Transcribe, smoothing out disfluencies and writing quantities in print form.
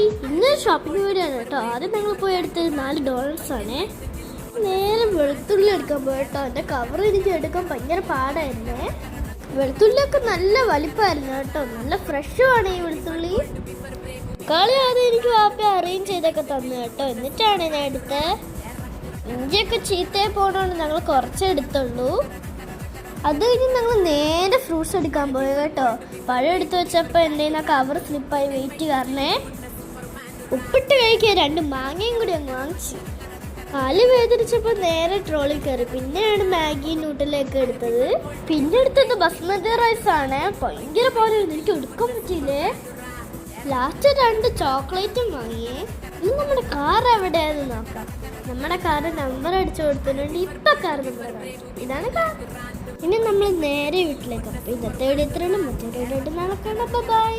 ഇന്നൊരു shopping video ആണ് കേട്ടോ. ആദ്യം ഞങ്ങൾ പോയി എടുത്തത് 4 ഡോളേഴ്സ് ആണ്. നേരെ വെളുത്തുള്ളി എടുക്കാൻ പോയിട്ടോ. എൻ്റെ കവർ എനിക്ക് എടുക്കാൻ ഭയങ്കര പാടായിരുന്നേ. വെളുത്തുള്ളിയൊക്കെ നല്ല വലിപ്പമായിരുന്നു കേട്ടോ. നല്ല ഫ്രഷുമാണ് ഈ വെളുത്തുള്ളി. കളി ആദ്യം എനിക്ക് വാപ്പ അറേഞ്ച് ചെയ്തൊക്കെ തന്നു കേട്ടോ. എന്നിട്ടാണ് ഞാൻ എടുത്തത്. ഇഞ്ചിയൊക്കെ ചീത്തയെ പോകണോണ്ട് ഞങ്ങൾ കുറച്ചേ എടുത്തുള്ളൂ. അത് കഴിഞ്ഞ് ഞങ്ങൾ നേരെ ഫ്രൂട്ട്സ് എടുക്കാൻ പോയി കേട്ടോ. പഴം എടുത്ത് വെച്ചപ്പോൾ എൻ്റെ കവർ സ്ലിപ്പായി വെയിറ്റ് കാരണേ. ഉപ്പിട്ട് കഴിക്കാൻ 2 മാങ്ങയും കൂടി അങ്ങ് വാങ്ങിച്ചു. കാല് വേദനിച്ചപ്പോൾ നേരെ ട്രോളിൽ കയറി. പിന്നെയാണ് മാഗി നൂഡിലൊക്കെ എടുത്തത്. പിന്നെ എടുത്തത് ബസ്മതി റൈസ് ആണ്. ഭയങ്കര പോലെ എനിക്ക് എടുക്കാൻ പറ്റിയില്ലേ. ലാസ്റ്റ് 2 ചോക്ലേറ്റും വാങ്ങിയേ. ഇനി നമ്മുടെ കാർ എവിടെയാണെന്ന് നോക്കാം. നമ്മുടെ കാറ് നമ്പർ അടിച്ചു കൊടുത്തിട്ടുണ്ട്. ഇപ്പം കാർ നമ്മുടെ കാർ ഇതാണ് കാർ. ഇനി നമ്മൾ നേരെ വീട്ടിലേക്ക്. അപ്പോൾ ഇന്നത്തെ വീഡിയോ ഇത്രയാണ്. മറ്റൊരു വീഡിയോ നാളെ കാണാം. ബൈ.